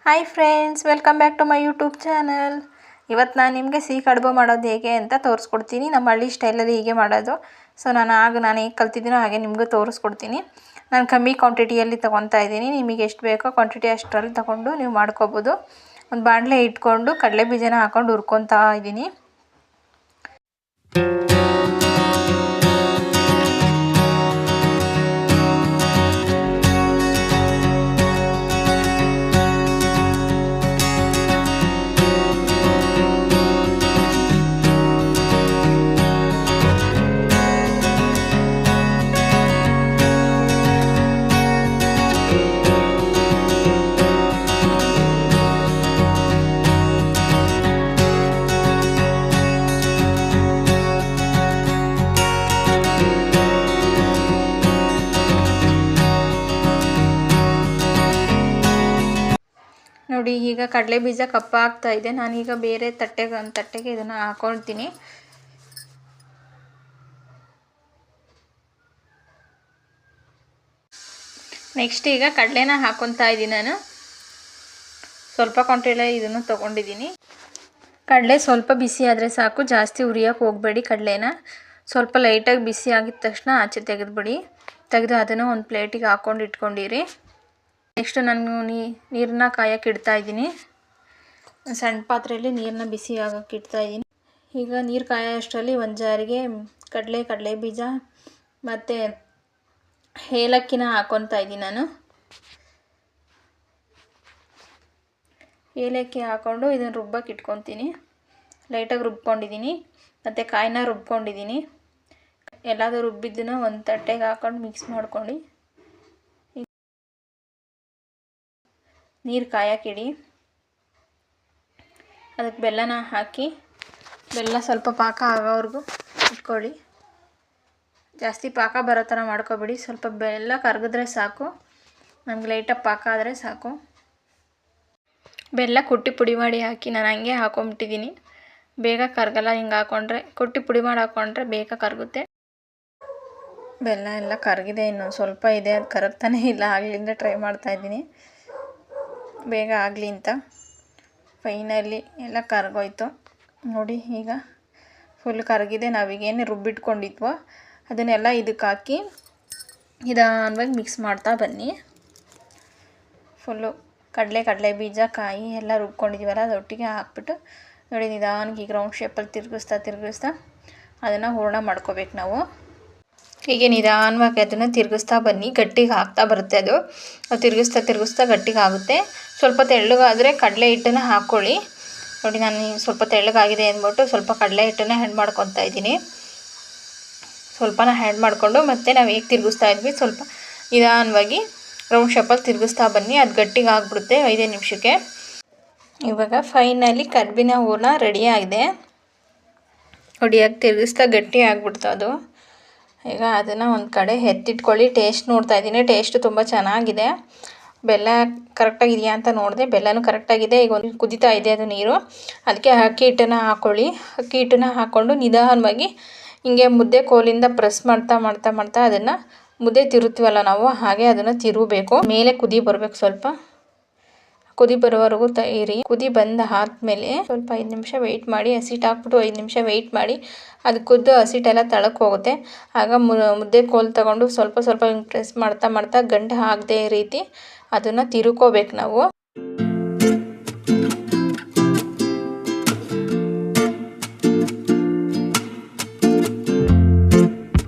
Hi friends, welcome back to my YouTube channel. ಇವತ್ತು ನಾನು ನಿಮಗೆ ಸಿಹಿ ಕಡುಬು ಮಾಡೋದು ಹೇಗೆ ಅಂತ ತೋರಿಸ್ಕೊಡ್ತೀನಿ. ನಮ್ಮ ಹಳ್ಳಿ ಸ್ಟೈಲಲ್ಲಿ ಹೀಗೆ ಮಾಡೋದು. ಸೊ ನಾನು ಹೇಗೆ ಕಲ್ತಿದ್ದೀನೋ ಹಾಗೆ ನಿಮಗೂ ತೋರಿಸ್ಕೊಡ್ತೀನಿ. ನಾನು ಕಮ್ಮಿ ಕ್ವಾಂಟಿಟಿಯಲ್ಲಿ ತೊಗೊತಾ ಇದ್ದೀನಿ. ನಿಮಗೆ ಎಷ್ಟು ಬೇಕೋ ಕ್ವಾಂಟಿಟಿ ಅಷ್ಟರಲ್ಲಿ ತೊಗೊಂಡು ನೀವು ಮಾಡ್ಕೋಬೋದು. ಒಂದು ಬಾಣಲೆ ಇಟ್ಕೊಂಡು ಕಡಲೆ ಬೀಜನ ಹಾಕ್ಕೊಂಡು ಹುರ್ಕೊತಾ ಇದ್ದೀನಿ. ನೋಡಿ, ಈಗ ಕಡಲೆ ಬೀಜ ಕಪ್ಪಾಗ್ತಾ ಇದೆ. ನಾನೀಗ ಬೇರೆ ತಟ್ಟೆಗೆ ಇದನ್ನು ಹಾಕೊಳ್ತೀನಿ. ನೆಕ್ಸ್ಟ್ ಈಗ ಕಡಲೆನ ಹಾಕೊತಾ ಇದ್ದೀನಿ. ನಾನು ಸ್ವಲ್ಪ ಕ್ವಾಂಟಿಟಿಯಲ್ಲಿ ಇದನ್ನು ತೊಗೊಂಡಿದ್ದೀನಿ. ಕಡಲೆ ಸ್ವಲ್ಪ ಬಿಸಿ ಆದರೆ ಸಾಕು, ಜಾಸ್ತಿ ಉರಿಯೋಕೆ ಹೋಗಬೇಡಿ. ಕಡಲೆನ ಸ್ವಲ್ಪ ಲೈಟಾಗಿ ಬಿಸಿ ಆಗಿದ ತಕ್ಷಣ ಆಚೆ ತೆಗೆದು ಅದನ್ನು ಒಂದು ಪ್ಲೇಟಿಗೆ ಹಾಕ್ಕೊಂಡು ಇಟ್ಕೊಂಡಿರಿ. ನೆಕ್ಸ್ಟು ನಾನು ನೀರನ್ನ ಕಾಯಕ್ಕೆ ಇಡ್ತಾ ಇದ್ದೀನಿ. ಸಣ್ಣ ಪಾತ್ರೆಯಲ್ಲಿ ನೀರನ್ನ ಬಿಸಿ ಆಗಕ್ಕೆ ಇಡ್ತಾ ಇದ್ದೀನಿ. ಈಗ ನೀರು ಕಾಯೋ ಅಷ್ಟರಲ್ಲಿ ಒಂದು ಜಾರಿಗೆ ಕಡಲೆ ಬೀಜ ಮತ್ತು ಏಲಕ್ಕಿನ ಹಾಕ್ಕೊತಾ ಇದ್ದೀನಿ. ನಾನು ಏಲಕ್ಕಿ ಹಾಕ್ಕೊಂಡು ಇದನ್ನು ರುಬ್ಬಕ್ಕೆ ಇಟ್ಕೊತೀನಿ. ಲೈಟಾಗಿ ರುಬ್ಕೊಂಡಿದ್ದೀನಿ ಮತ್ತು ಕಾಯಿನ ರುಬ್ಕೊಂಡಿದ್ದೀನಿ. ಎಲ್ಲಾದರೂ ರುಬ್ಬಿದ್ದನ್ನು ಒಂದು ತಟ್ಟೆಗೆ ಹಾಕ್ಕೊಂಡು ಮಿಕ್ಸ್ ಮಾಡ್ಕೊಂಡು ನೀರು ಕಾಯಕ್ಕಿಡಿ. ಅದಕ್ಕೆ ಬೆಲ್ಲನ ಹಾಕಿ ಬೆಲ್ಲ ಸ್ವಲ್ಪ ಪಾಕ ಆಗೋವರೆಗೂ ಇಟ್ಕೊಳ್ಳಿ. ಜಾಸ್ತಿ ಪಾಕ ಬರೋ ಥರ ಮಾಡ್ಕೊಬೇಡಿ. ಸ್ವಲ್ಪ ಬೆಲ್ಲ ಕರಗಿದ್ರೆ ಸಾಕು. ನಮ್ಗೆ ಲೈಟಾಗಿ ಪಾಕ ಆದರೆ ಸಾಕು. ಬೆಲ್ಲ ಕುಟ್ಟಿ ಪುಡಿ ಮಾಡಿ ಹಾಕಿ ನಾನು ಹಂಗೆ ಹಾಕೊಂಬಿಟ್ಟಿದ್ದೀನಿ. ಬೇಗ ಕರಗಲ್ಲ. ಹಿಂಗೆ ಹಾಕ್ಕೊಂಡ್ರೆ ಕುಟ್ಟಿ ಪುಡಿ ಮಾಡಿ ಹಾಕ್ಕೊಂಡ್ರೆ ಬೇಗ ಕರಗುತ್ತೆ. ಬೆಲ್ಲ ಎಲ್ಲ ಕರಗಿದೆ, ಇನ್ನೊಂದು ಸ್ವಲ್ಪ ಇದೆ, ಅದು ಕರಗ್ತಾನೆ ಇಲ್ಲ. ಆಗಲಿಂದ ಟ್ರೈ ಮಾಡ್ತಾಯಿದ್ದೀನಿ ಬೇಗ ಆಗಲಿ ಅಂತ. ಫೈನಲಿ ಎಲ್ಲ ಕರಗೋಯ್ತು ನೋಡಿ. ಈಗ ಫುಲ್ ಕರಗಿದೆ. ನಾವೀಗೇನು ರುಬ್ಬಿಟ್ಕೊಂಡಿದ್ವೋ ಅದನ್ನೆಲ್ಲ ಇದಕ್ಕೆ ಹಾಕಿ ನಿಧಾನವಾಗಿ ಮಿಕ್ಸ್ ಮಾಡ್ತಾ ಬನ್ನಿ. ಫುಲ್ಲು ಕಡಲೆ ಬೀಜ ಕಾಯಿ ಎಲ್ಲ ರುಬ್ಕೊಂಡಿದ್ದೀವಲ್ಲ ಅದೊಟ್ಟಿಗೆ ಹಾಕ್ಬಿಟ್ಟು ನೋಡಿ ನಿಧಾನಕ್ಕೆ ಈಗ ರೌಂಡ್ ಶೇಪಲ್ಲಿ ತಿರುಗಿಸ್ತಾ ಅದನ್ನು ಹೂರಣ ಮಾಡ್ಕೋಬೇಕು ನಾವು. ಹೀಗೆ ನಿಧಾನವಾಗಿ ಅದನ್ನು ತಿರುಗಿಸ್ತಾ ಬನ್ನಿ. ಗಟ್ಟಿಗೆ ಆಗ್ತಾ ಬರುತ್ತೆ. ಅದು ತಿರುಗಿಸ್ತಾ ಗಟ್ಟಿಗೆ ಆಗುತ್ತೆ. ಸ್ವಲ್ಪ ತೆಳ್ಳಗಾದರೆ ಕಡಲೆ ಹಿಟ್ಟನ್ನು ಹಾಕ್ಕೊಳ್ಳಿ. ನೋಡಿ, ನಾನು ಸ್ವಲ್ಪ ತೆಳ್ಳಗಾಗಿದೆ ಅಂದ್ಬಿಟ್ಟು ಸ್ವಲ್ಪ ಕಡಲೆ ಹಿಟ್ಟನ್ನು ಆ್ಯಡ್ ಮಾಡ್ಕೊತಾ ಇದ್ದೀನಿ. ಸ್ವಲ್ಪನ ಆ್ಯಡ್ ಮಾಡಿಕೊಂಡು ಮತ್ತೆ ನಾವು ಹೇಗೆ ತಿರುಗಿಸ್ತಾ ಇದ್ವಿ ಸ್ವಲ್ಪ ನಿಧಾನವಾಗಿ ರೌಂಡ್ ಶೇಪಲ್ಲಿ ತಿರುಗಿಸ್ತಾ ಬನ್ನಿ. ಅದು ಗಟ್ಟಿಗೆ ಆಗಿಬಿಡುತ್ತೆ 5 ನಿಮಿಷಕ್ಕೆ. ಇವಾಗ ಫೈನಲಿ ಕಡುಬಿನ ಹೂರಣ ರೆಡಿ ಆಗಿದೆ. ಹೊಡಿಯಾಗಿ ತಿರುಗಿಸ್ತಾ ಗಟ್ಟಿ ಆಗಿಬಿಡ್ತು ಅದು. ಈಗ ಅದನ್ನು ಒಂದು ಕಡೆ ಎತ್ತಿಟ್ಕೊಳ್ಳಿ. ಟೇಸ್ಟ್ ನೋಡ್ತಾ ಇದ್ದೀನಿ. ಟೇಸ್ಟು ತುಂಬ ಚೆನ್ನಾಗಿದೆ. ಬೆಲ್ಲ ಕರೆಕ್ಟಾಗಿದೆಯಾ ಅಂತ ನೋಡಿದೆ. ಬೆಲ್ಲನೂ ಕರೆಕ್ಟಾಗಿದೆ. ಈಗ ಒಂದು ಕುದೀತಾ ಇದೆ ಅದು ನೀರು. ಅದಕ್ಕೆ ಅಕ್ಕಿ ಹಿಟ್ಟನ್ನು ಹಾಕ್ಕೊಳ್ಳಿ. ಅಕ್ಕಿ ಹಿಟ್ಟನ್ನು ಹಾಕ್ಕೊಂಡು ನಿಧಾನವಾಗಿ ಹಿಂಗೆ ಮುದ್ದೆ ಕೋಲಿಂದ ಪ್ರೆಸ್ ಮಾಡ್ತಾ ಅದನ್ನು ಮುದ್ದೆ ತಿರುತ್ತೀವಲ್ಲ ನಾವು, ಹಾಗೆ ಅದನ್ನು ತಿರುಗಬೇಕು. ಮೇಲೆ ಕುದಿ ಬರಬೇಕು. ಸ್ವಲ್ಪ ಕುದಿ ಬರೋವರೆಗೂ ಇರಿ. ಕುದಿ ಬಂದ ಆದಮೇಲೆ ಸ್ವಲ್ಪ 5 ನಿಮಿಷ ವೆಯ್ಟ್ ಮಾಡಿ. ಹಸಿಟ್ಟು ಹಾಕ್ಬಿಟ್ಟು 5 ನಿಮಿಷ ವೆಯ್ಟ್ ಮಾಡಿ. ಅದು ಕುದ್ದು ಹಸಿಟ್ಟೆಲ್ಲ ತಳಕ್ಕೆ ಹೋಗುತ್ತೆ. ಆಗ ಮುದ್ದೆ ಕೋಲು ತಗೊಂಡು ಸ್ವಲ್ಪ ಹಿಂಗೆ ಪ್ರೆಸ್ ಮಾಡ್ತಾ ಗಂಟು ಆಗದೆ ರೀತಿ ಅದನ್ನು ತಿರುಕೋಬೇಕು ನಾವು.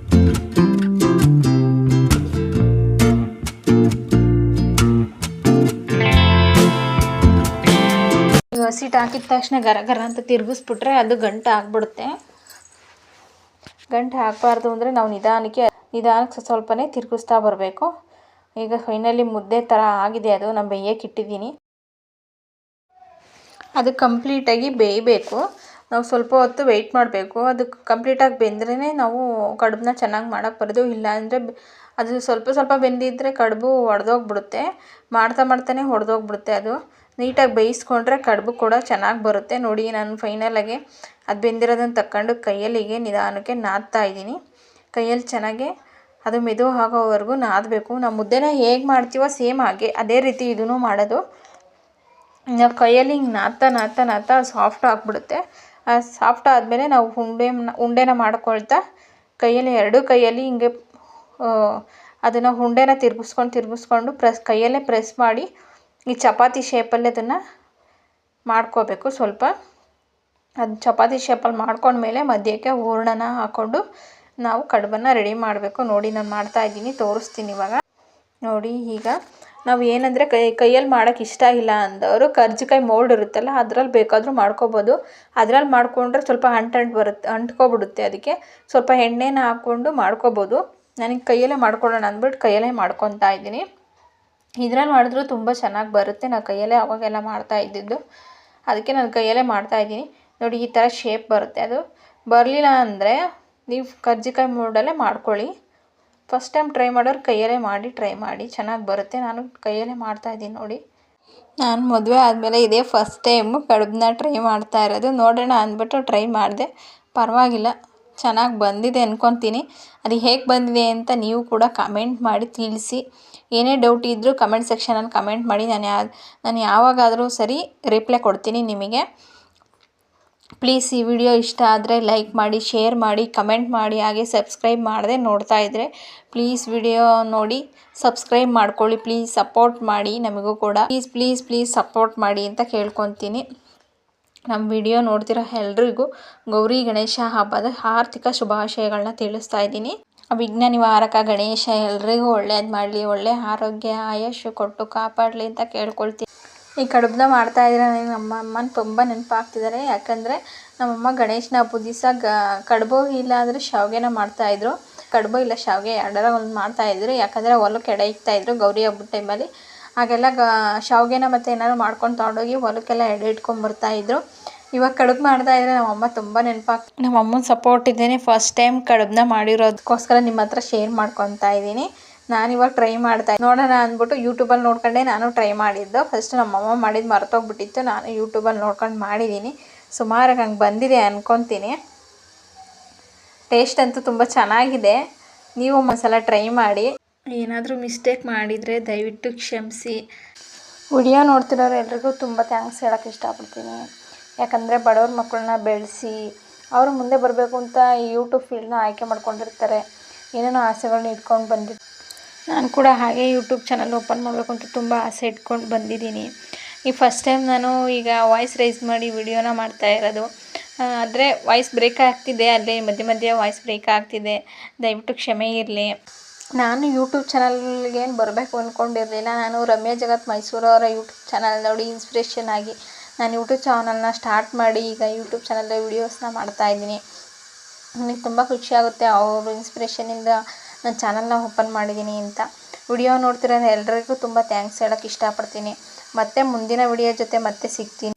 ಹಸಿಟ್ಟು ಹಾಕಿದ ತಕ್ಷಣ ಗರ ಅಂತ ತಿರುಗಿಸ್ಬಿಟ್ರೆ ಅದು ಗಂಟು ಆಗಿಬಿಡುತ್ತೆ. ಗಂಟು ಹಾಕಬಾರ್ದು ಅಂದರೆ ನಾವು ನಿಧಾನಕ್ಕೆ ಸ್ವಲ್ಪನೇ ತಿರುಗಿಸ್ತಾ ಬರಬೇಕು. ಈಗ ಫೈನಲಿ ಮುದ್ದೆ ಥರ ಆಗಿದೆ. ಅದು ನಾನು ಬೇಯಕ್ಕೆ ಇಟ್ಟಿದ್ದೀನಿ. ಅದು ಕಂಪ್ಲೀಟಾಗಿ ಬೇಯಬೇಕು. ನಾವು ಸ್ವಲ್ಪ ಹೊತ್ತು ವೆಯ್ಟ್ ಮಾಡಬೇಕು. ಅದು ಕಂಪ್ಲೀಟಾಗಿ ಬೆಂದ್ರೇ ನಾವು ಕಡುಬನ್ನ ಚೆನ್ನಾಗಿ ಮಾಡೋಕ್ಕೆ ಬರೋದು. ಇಲ್ಲ ಅಂದರೆ ಅದು ಸ್ವಲ್ಪ ಬೆಂದಿದ್ದರೆ ಕಡುಬು ಒಡೆದೋಗ್ಬಿಡುತ್ತೆ. ಮಾಡ್ತಾನೆ ಒಡೆದೋಗ್ಬಿಡುತ್ತೆ. ಅದು ನೀಟಾಗಿ ಬೇಯಿಸ್ಕೊಂಡ್ರೆ ಕಡುಬು ಕೂಡ ಚೆನ್ನಾಗಿ ಬರುತ್ತೆ. ನೋಡಿ, ನಾನು ಫೈನಲಾಗಿ ಅದು ಬೆಂದಿರೋದನ್ನು ತಗೊಂಡು ಕೈಯಲ್ಲಿ ಹೀಗೆ ನಿಧಾನಕ್ಕೆ ನಾದ್ತಾ ಇದ್ದೀನಿ. ಕೈಯಲ್ಲಿ ಚೆನ್ನಾಗಿ ಅದು ಮೆದು ಆಗೋವರೆಗೂ ನಾದಬೇಕು. ನಾವು ಮುದ್ದೆನ ಹೇಗೆ ಮಾಡ್ತೀವೋ ಸೇಮ್ ಹಾಗೆ ಅದೇ ರೀತಿ ಇದನ್ನು ಮಾಡೋದು. ನಾವು ಕೈಯಲ್ಲಿ ಹಿಂಗೆ ನಾದ್ತಾ ಸಾಫ್ಟ್ ಆಗಿಬಿಡುತ್ತೆ. ಆ ಸಾಫ್ಟ್ ಆದಮೇಲೆ ನಾವು ಉಂಡೆನ ಮಾಡ್ಕೊಳ್ತಾ ಕೈಯಲ್ಲಿ ಎರಡೂ ಕೈಯಲ್ಲಿ ಹಿಂಗೆ ಅದನ್ನು ಉಂಡೆನ ತಿರುಗಿಸ್ಕೊಂಡು ಕೈಯಲ್ಲೇ ಪ್ರೆಸ್ ಮಾಡಿ ಈ ಚಪಾತಿ ಶೇಪಲ್ಲಿ ಅದನ್ನು ಮಾಡ್ಕೋಬೇಕು. ಸ್ವಲ್ಪ ಅದು ಚಪಾತಿ ಶೇಪಲ್ಲಿ ಮಾಡ್ಕೊಂಡ್ಮೇಲೆ ಮಧ್ಯಕ್ಕೆ ಹೂರಣನ ಹಾಕ್ಕೊಂಡು ನಾವು ಕಡುಬನ್ನು ರೆಡಿ ಮಾಡಬೇಕು. ನೋಡಿ ನಾನು ಮಾಡ್ತಾಯಿದ್ದೀನಿ, ತೋರಿಸ್ತೀನಿ ಇವಾಗ. ನೋಡಿ ಈಗ ನಾವು ಏನಂದರೆ ಕೈಯಲ್ಲಿ ಮಾಡೋಕ್ಕೆ ಇಷ್ಟ ಇಲ್ಲ ಅಂದವರು ಕರ್ಜಿಕಾಯಿ ಮೋಲ್ಡ್ ಇರುತ್ತಲ್ಲ ಅದರಲ್ಲಿ ಬೇಕಾದರೂ ಮಾಡ್ಕೋಬೋದು. ಅದರಲ್ಲಿ ಮಾಡಿಕೊಂಡ್ರೆ ಸ್ವಲ್ಪ ಅಂಟ್ಕೊಬಿಡುತ್ತೆ. ಅದಕ್ಕೆ ಸ್ವಲ್ಪ ಎಣ್ಣೆನ ಹಾಕ್ಕೊಂಡು ಮಾಡ್ಕೋಬೋದು. ನನಗೆ ಕೈಯಲ್ಲೇ ಮಾಡ್ಕೊಳ್ಳೋಣ ಅಂದ್ಬಿಟ್ಟು ಕೈಯಲ್ಲೇ ಮಾಡ್ಕೊತಾ ಇದ್ದೀನಿ. ಇದ್ರಲ್ಲಿ ಮಾಡಿದ್ರೂ ತುಂಬ ಚೆನ್ನಾಗಿ ಬರುತ್ತೆ. ನಾನು ಕೈಯಲ್ಲೇ ಅವಾಗೆಲ್ಲ ಮಾಡ್ತಾ ಇದ್ದಿದ್ದು, ಅದಕ್ಕೆ ನಾನು ಕೈಯಲ್ಲೇ ಮಾಡ್ತಾಯಿದ್ದೀನಿ. ನೋಡಿ ಈ ಥರ ಶೇಪ್ ಬರುತ್ತೆ. ಅದು ಬರಲಿಲ್ಲ ಅಂದರೆ ನೀವು ಕರ್ಜಿಕಾಯಿ ಮೋಲ್ಡಲ್ಲೇ ಮಾಡ್ಕೊಳ್ಳಿ. ಫಸ್ಟ್ ಟೈಮ್ ಟ್ರೈ ಮಾಡೋರು ಕೈಯಲ್ಲೇ ಟ್ರೈ ಮಾಡಿ, ಚೆನ್ನಾಗಿ ಬರುತ್ತೆ. ನಾನು ಕೈಯಲ್ಲೇ ಮಾಡ್ತಾಯಿದ್ದೀನಿ ನೋಡಿ. ನಾನು ಮದುವೆ ಆದಮೇಲೆ ಇದೇ ಫಸ್ಟ್ ಟೈಮು ಕಡುಬನ್ನ ಟ್ರೈ ಮಾಡ್ತಾ ಇರೋದು. ನೋಡೋಣ ಅಂದ್ಬಿಟ್ಟು ಟ್ರೈ ಮಾಡಿದೆ, ಪರವಾಗಿಲ್ಲ, ಚೆನ್ನಾಗಿ ಬಂದಿದೆ ಅಂದ್ಕೊತೀನಿ. ಅದು ಹೇಗೆ ಬಂದಿದೆ ಅಂತ ನೀವು ಕೂಡ ಕಮೆಂಟ್ ಮಾಡಿ ತಿಳಿಸಿ. ಏನೇ ಡೌಟ್ ಇದ್ದರೂ ಕಮೆಂಟ್ ಸೆಕ್ಷನಲ್ಲಿ ಕಮೆಂಟ್ ಮಾಡಿ. ನಾನು ಯಾವಾಗಾದರೂ ಸರಿ ರಿಪ್ಲೈ ಕೊಡ್ತೀನಿ ನಿಮಗೆ. ಪ್ಲೀಸ್ ಈ ವಿಡಿಯೋ ಇಷ್ಟ ಆದರೆ ಲೈಕ್ ಮಾಡಿ, ಶೇರ್ ಮಾಡಿ, ಕಮೆಂಟ್ ಮಾಡಿ. ಹಾಗೆ ಸಬ್ಸ್ಕ್ರೈಬ್ ಮಾಡದೆ ನೋಡ್ತಾ ಇದ್ದರೆ ಪ್ಲೀಸ್ ವಿಡಿಯೋ ನೋಡಿ ಸಬ್ಸ್ಕ್ರೈಬ್ ಮಾಡ್ಕೊಳ್ಳಿ. ಪ್ಲೀಸ್ ಸಪೋರ್ಟ್ ಮಾಡಿ ನಮಗೂ ಕೂಡ. ಪ್ಲೀಸ್ ಸಪೋರ್ಟ್ ಮಾಡಿ ಅಂತ ಕೇಳ್ಕೊತೀನಿ. ನಮ್ಮ ವಿಡಿಯೋ ನೋಡ್ತಿರೋ ಎಲ್ರಿಗೂ ಗೌರಿ ಗಣೇಶ ಹಬ್ಬದ ಆರ್ಥಿಕ ಶುಭಾಶಯಗಳನ್ನ ತಿಳಿಸ್ತಾ ಇದ್ದೀನಿ. ವಿಘ್ನ ನಿವಾರಕ ಗಣೇಶ ಎಲ್ರಿಗೂ ಒಳ್ಳೇದು ಮಾಡಲಿ, ಒಳ್ಳೆ ಆರೋಗ್ಯ ಆಯುಷ್ ಕೊಟ್ಟು ಕಾಪಾಡಲಿ ಅಂತ ಕೇಳ್ಕೊಳ್ತೀನಿ. ಈ ಕಡುಬನ್ನ ಮಾಡ್ತಾಯಿದ್ರೆ ನನಗೆ ನಮ್ಮ ಅಮ್ಮನ ತುಂಬ ನೆನಪಾಗ್ತಿದ್ದಾರೆ. ಯಾಕಂದರೆ ನಮ್ಮಮ್ಮ ಗಣೇಶನ ಹಬ್ಬದ ದಿವಸ ಕಡುಬು ಇಲ್ಲ ಅಂದರೆ ಶಾವಿಗೆನ ಮಾಡ್ತಾಯಿದ್ರು. ಕಡುಬು ಇಲ್ಲ ಶಾವಿಗೆ ಎರಡರ ಒಂದು ಮಾಡ್ತಾಯಿದ್ರು. ಯಾಕಂದರೆ ಹೊಲಕ್ಕೆ ಎಡೆ ಇಕ್ತಾಯಿದ್ರು ಗೌರಿ ಹಬ್ಬದ ಟೈಮಲ್ಲಿ. ಹಾಗೆಲ್ಲ ಶಾವಿಗೆನ ಮತ್ತು ಏನಾದ್ರು ಮಾಡ್ಕೊಂಡು ತೊಗೊಂಡೋಗಿ ಹೊಲಕ್ಕೆಲ್ಲ ಎಡೆ ಇಟ್ಕೊಂಬರ್ತಾಯಿದ್ರು. ಇವಾಗ ಕಡುಬು ಮಾಡ್ತಾಯಿದ್ರೆ ನಮ್ಮಮ್ಮ ತುಂಬ ನಮ್ಮ ಅಮ್ಮನ ಸಪೋರ್ಟ್ ಇದ್ದೇನೆ ಫಸ್ಟ್ ಟೈಮ್ ಕಡುಬನ್ನ ಮಾಡಿರೋದಕ್ಕೋಸ್ಕರ ನಿಮ್ಮ ಹತ್ರ ಶೇರ್ ಮಾಡ್ಕೊತಾ ಇದ್ದೀನಿ. ನಾನಿವಾಗ ಟ್ರೈ ನೋಡೋಣ ಅಂದ್ಬಿಟ್ಟು ಯೂಟ್ಯೂಬಲ್ಲಿ ನೋಡ್ಕೊಂಡೆ ನಾನು ಟ್ರೈ ಮಾಡಿದ್ದು. ಫಸ್ಟ್ ನಮ್ಮಮ್ಮ ಮಾಡಿದ್ದು ಮರ್ತೋಗ್ಬಿಟ್ಟಿತ್ತು, ನಾನು ಯೂಟ್ಯೂಬಲ್ಲಿ ನೋಡ್ಕೊಂಡು ಮಾಡಿದ್ದೀನಿ. ಸುಮಾರಾಗಿ ಹಂಗೆ ಬಂದಿದೆ ಅಂದ್ಕೊತೀನಿ. ಟೇಸ್ಟ್ ಅಂತೂ ತುಂಬ ಚೆನ್ನಾಗಿದೆ. ನೀವು ಒಂದ್ಸಲ ಟ್ರೈ ಮಾಡಿ. ಏನಾದರೂ ಮಿಸ್ಟೇಕ್ ಮಾಡಿದರೆ ದಯವಿಟ್ಟು ಕ್ಷಮಿಸಿ. ವಿಡಿಯೋ ನೋಡ್ತಿರೋರು ಎಲ್ರಿಗೂ ತುಂಬ ಥ್ಯಾಂಕ್ಸ್ ಹೇಳೋಕ್ಕೆ ಇಷ್ಟಪಡ್ತೀನಿ. ಯಾಕಂದರೆ ಬಡವ್ರ ಮಕ್ಕಳನ್ನ ಬೆಳೆಸಿ ಅವರು ಮುಂದೆ ಬರಬೇಕು ಅಂತ ಈ ಯೂಟ್ಯೂಬ್ ಫೀಲ್ಡ್ನ ಆಯ್ಕೆ ಮಾಡ್ಕೊಂಡಿರ್ತಾರೆ. ಏನೇನೋ ಆಸೆಗಳನ್ನ ಇಟ್ಕೊಂಡು ಬಂದಿರ್ತಾರೆ. ನಾನು ಕೂಡ ಹಾಗೆ ಯೂಟ್ಯೂಬ್ ಚಾನಲ್ ಓಪನ್ ಮಾಡಬೇಕು ಅಂತ ತುಂಬ ಆಸೆ ಇಟ್ಕೊಂಡು ಬಂದಿದ್ದೀನಿ. ಈ ಫಸ್ಟ್ ಟೈಮ್ ನಾನು ಈಗ ವಾಯ್ಸ್ ರೈಸ್ ಮಾಡಿ ವಿಡಿಯೋನ ಮಾಡ್ತಾ ಇರೋದು. ಆದರೆ ವಾಯ್ಸ್ ಬ್ರೇಕ್ ಆಗ್ತಿದೆ, ಅಲ್ಲೇ ಮಧ್ಯೆ ವಾಯ್ಸ್ ಬ್ರೇಕ್ ಆಗ್ತಿದೆ, ದಯವಿಟ್ಟು ಕ್ಷಮೆ ಇರಲಿ. ನಾನು ಯೂಟ್ಯೂಬ್ ಚಾನಲ್ಗೇನು ಬರಬೇಕು ಅಂದ್ಕೊಂಡಿರಲಿಲ್ಲ. ನಾನು ರಮ್ಯಾ ಜಗತ್ ಮೈಸೂರವರ ಯೂಟ್ಯೂಬ್ ಚಾನಲ್ ನೋಡಿ ಇನ್ಸ್ಪಿರೇಷನ್ ಆಗಿ ನಾನು ಯೂಟ್ಯೂಬ್ ಚಾನಲ್ನ ಸ್ಟಾರ್ಟ್ ಮಾಡಿ ಈಗ ಯೂಟ್ಯೂಬ್ ಚಾನಲ್ ವೀಡಿಯೋಸ್ನ ಮಾಡ್ತಾಯಿದ್ದೀನಿ. ನನಗೆ ತುಂಬ ಖುಷಿಯಾಗುತ್ತೆ ಅವ್ರ ಇನ್ಸ್ಪಿರೇಷನಿಂದ ನಾನು ಚಾನಲ್ನ ಓಪನ್ ಮಾಡಿದ್ದೀನಿ ಅಂತ. ವಿಡಿಯೋ ನೋಡ್ತಿರೋ ಎಲ್ರಿಗೂ ತುಂಬ ಥ್ಯಾಂಕ್ಸ್ ಹೇಳೋಕ್ಕೆ ಇಷ್ಟಪಡ್ತೀನಿ. ಮತ್ತೆ ಮುಂದಿನ ವಿಡಿಯೋ ಜೊತೆ ಮತ್ತೆ ಸಿಗ್ತೀನಿ.